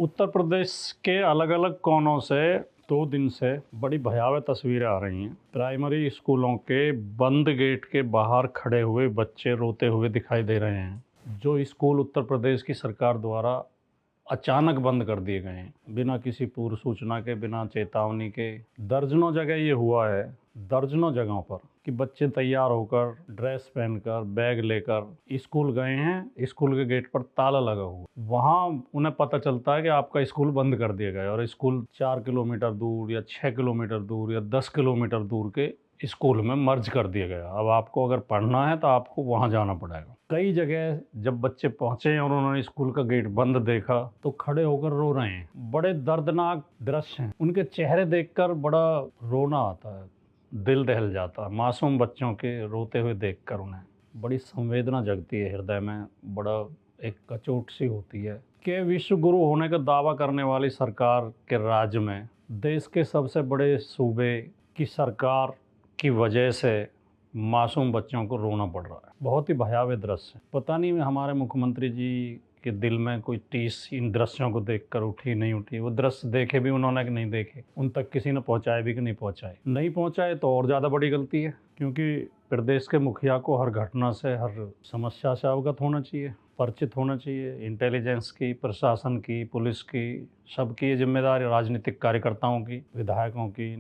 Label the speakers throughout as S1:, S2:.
S1: उत्तर प्रदेश के अलग अलग कोनों से 2 दिन से बड़ी भयावह तस्वीरें आ रही हैं। प्राइमरी स्कूलों के बंद गेट के बाहर खड़े हुए बच्चे रोते हुए दिखाई दे रहे हैं। जो स्कूल उत्तर प्रदेश की सरकार द्वारा अचानक बंद कर दिए गए हैं, बिना किसी पूर्व सूचना के, बिना चेतावनी के। दर्जनों जगह ये हुआ है, दर्जनों जगहों पर, कि बच्चे तैयार होकर, ड्रेस पहनकर, बैग लेकर स्कूल गए हैं। स्कूल के गेट पर ताला लगा हुआ, वहाँ उन्हें पता चलता है कि आपका स्कूल बंद कर दिया गया है, और स्कूल 4 किलोमीटर दूर या 6 किलोमीटर दूर या 10 किलोमीटर दूर के स्कूल में मर्ज कर दिया गया। अब आपको अगर पढ़ना है तो आपको वहाँ जाना पड़ेगा। कई जगह जब बच्चे पहुँचे और उन्होंने स्कूल का गेट बंद देखा तो खड़े होकर रो रहे हैं। बड़े दर्दनाक दृश्य हैं, उनके चेहरे देखकर बड़ा रोना आता है, दिल दहल जाता है। मासूम बच्चों के रोते हुए देखकर उन्हें बड़ी संवेदना जगती है हृदय में, बड़ा एक कचोट सी होती है कि विश्व गुरु होने का दावा करने वाली सरकार के राज्य में, देश के सबसे बड़े सूबे की सरकार की वजह से मासूम बच्चों को रोना पड़ रहा है। बहुत ही भयावह दृश्य। पता नहीं हमारे मुख्यमंत्री जी के दिल में कोई टीस इन दृश्यों को देखकर उठी नहीं उठी। वो दृश्य देखे भी उन्होंने कि नहीं देखे, उन तक किसी ने पहुंचाए भी कि नहीं पहुंचाए। नहीं पहुंचाए तो और ज़्यादा बड़ी गलती है, क्योंकि प्रदेश के मुखिया को हर घटना से, हर समस्या से अवगत होना चाहिए, परिचित होना चाहिए। इंटेलिजेंस की, प्रशासन की, पुलिस की, सबकी ये जिम्मेदारी, राजनीतिक कार्यकर्ताओं की, विधायकों की,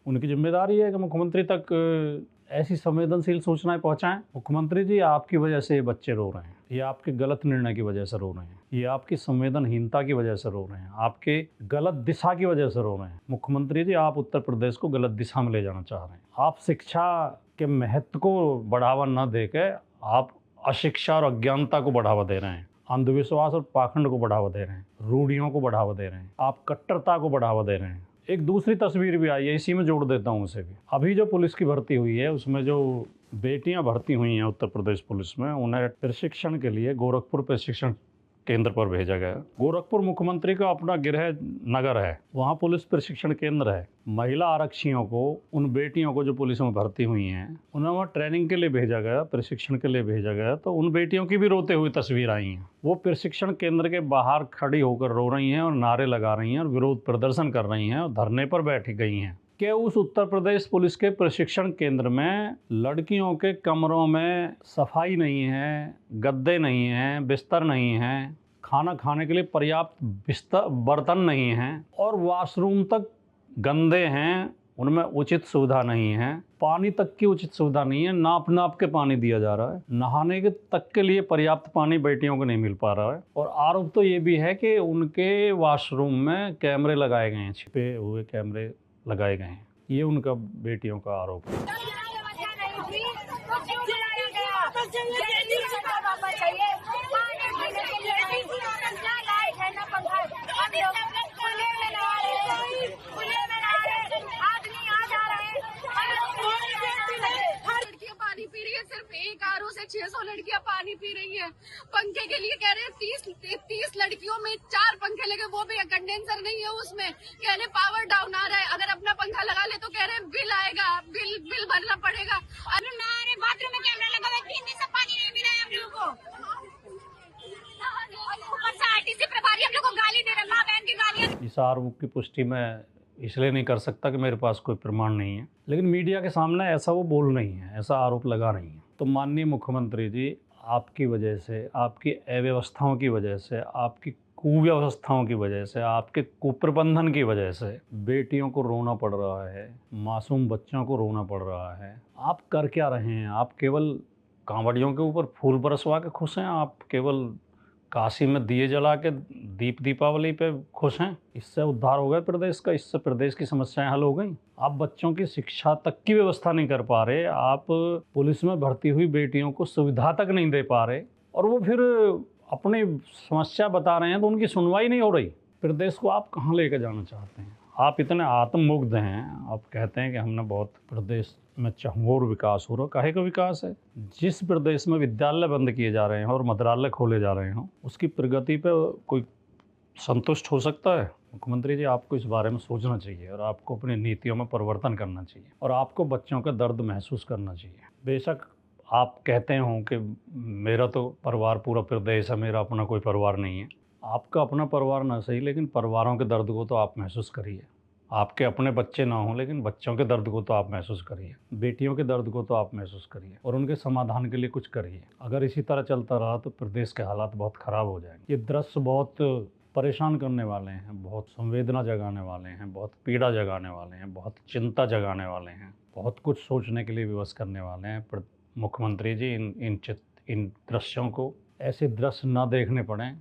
S1: उनकी जिम्मेदारी है कि मुख्यमंत्री तक ऐसी संवेदनशील सूचनाएं पहुंचाएं। मुख्यमंत्री जी, आपकी वजह से ये बच्चे रो रहे हैं, ये आपके गलत निर्णय की वजह से रो रहे हैं, ये आपकी संवेदनहीनता की वजह से रो रहे हैं, आपके गलत दिशा की वजह से रो रहे हैं। मुख्यमंत्री जी, आप उत्तर प्रदेश को गलत दिशा में ले जाना चाह रहे हैं। आप शिक्षा के महत्व को बढ़ावा न देके आप अशिक्षा और अज्ञानता को बढ़ावा दे रहे हैं, अंधविश्वास और पाखंड को बढ़ावा दे रहे हैं, रूढ़ियों को बढ़ावा दे रहे हैं, आप कट्टरता को बढ़ावा दे रहे हैं। एक दूसरी तस्वीर भी आई है, इसी में जोड़ देता हूँ उसे भी। अभी जो पुलिस की भर्ती हुई है, उसमें जो बेटियां भर्ती हुई हैं उत्तर प्रदेश पुलिस में, उन्हें प्रशिक्षण के लिए गोरखपुर प्रशिक्षण केंद्र पर भेजा गया। गोरखपुर मुख्यमंत्री का अपना गृह नगर है, वहाँ पुलिस प्रशिक्षण केंद्र है। महिला आरक्षियों को, उन बेटियों को जो पुलिस में भर्ती हुई हैं, उन्हें वहाँ ट्रेनिंग के लिए भेजा गया, प्रशिक्षण के लिए भेजा गया। तो उन बेटियों की भी रोते हुई तस्वीर आई हैं। वो प्रशिक्षण केंद्र के बाहर खड़ी होकर रो रही हैं और नारे लगा रही हैं और विरोध प्रदर्शन कर रही हैं और धरने पर बैठी गई हैं कि उस उत्तर प्रदेश पुलिस के प्रशिक्षण केंद्र में लड़कियों के कमरों में सफाई नहीं है, गद्दे नहीं हैं, बिस्तर नहीं हैं, खाना खाने के लिए पर्याप्त बर्तन नहीं हैं, और वॉशरूम तक गंदे हैं, उनमें उचित सुविधा नहीं है, पानी तक की उचित सुविधा नहीं है, नाप नाप के पानी दिया जा रहा है, नहाने के तक के लिए पर्याप्त पानी बेटियों को नहीं मिल पा रहा है। और आरोप तो ये भी है कि उनके वॉशरूम में कैमरे लगाए गए हैं, छिपे हुए कैमरे लगाए गए हैं। ये उनका बेटियों का आरोप है।
S2: सिर्फ एक आरओ से 600 लड़कियां पानी पी रही हैं। पंखे के लिए कह रहे हैं 30 लड़कियों में 4 पंखे लगे, वो भी कंडेंसर नहीं है उसमें। कह रहे पावर डाउन आ रहा है, अगर अपना पंखा लगा ले तो कह रहे बिल आएगा, बिल भरना पड़ेगा। बाथरूम में कैमरा लगा हुआ है, 3 दिन से पानी नहीं मिला है हम लोगों को। ऊपर से आरटीसी प्रभारी हम लोग को गाली दे रहे, माँ बहन की गालियां।
S1: इस आरोप की पुष्टि मैं इसलिए नहीं कर सकता कि मेरे पास कोई प्रमाण नहीं है, लेकिन मीडिया के सामने ऐसा वो बोल नहीं है, ऐसा आरोप लगा नहीं है। तो माननीय मुख्यमंत्री जी, आपकी वजह से, आपकी अव्यवस्थाओं की वजह से, आपकी कुव्यवस्थाओं की वजह से, आपके कुप्रबंधन की वजह से बेटियों को रोना पड़ रहा है, मासूम बच्चों को रोना पड़ रहा है। आप कर क्या रहे हैं? आप केवल कांवड़ियों के ऊपर फूल बरसवा के खुश हैं? आप केवल काशी में दिए जला के दीपावली पे खुश हैं? इससे उद्धार हो गया प्रदेश का? इससे प्रदेश की समस्याएं हल हो गई? आप बच्चों की शिक्षा तक की व्यवस्था नहीं कर पा रहे, आप पुलिस में भर्ती हुई बेटियों को सुविधा तक नहीं दे पा रहे, और वो फिर अपनी समस्या बता रहे हैं तो उनकी सुनवाई नहीं हो रही। प्रदेश को आप कहाँ लेकर जाना चाहते हैं? आप इतने आत्ममुग्ध हैं, आप कहते हैं कि हमने बहुत प्रदेश में चहुओर विकास हो रहा। काहे का विकास है? जिस प्रदेश में विद्यालय बंद किए जा रहे हैं और मंत्रालय खोले जा रहे हैं, उसकी प्रगति पे कोई संतुष्ट हो सकता है? मुख्यमंत्री जी, आपको इस बारे में सोचना चाहिए और आपको अपनी नीतियों में परिवर्तन करना चाहिए और आपको बच्चों का दर्द महसूस करना चाहिए। बेशक आप कहते हो कि मेरा तो परिवार पूरा प्रदेश है, मेरा अपना कोई परिवार नहीं है, आपका अपना परिवार ना सही, लेकिन परिवारों के दर्द को तो आप महसूस करिए। आपके अपने बच्चे ना हों, लेकिन बच्चों के दर्द को तो आप महसूस करिए। बेटियों के दर्द को तो आप महसूस करिए और उनके समाधान के लिए कुछ करिए। अगर इसी तरह चलता रहा तो प्रदेश के हालात बहुत ख़राब हो जाएंगे। ये दृश्य बहुत परेशान करने वाले हैं, बहुत संवेदना जगाने वाले हैं, बहुत पीड़ा जगाने वाले हैं, बहुत चिंता जगाने वाले हैं, बहुत कुछ सोचने के लिए विवश करने वाले हैं। मुख्यमंत्री जी, इन दृश्यों को ऐसे दृश्य ना देखने पड़ें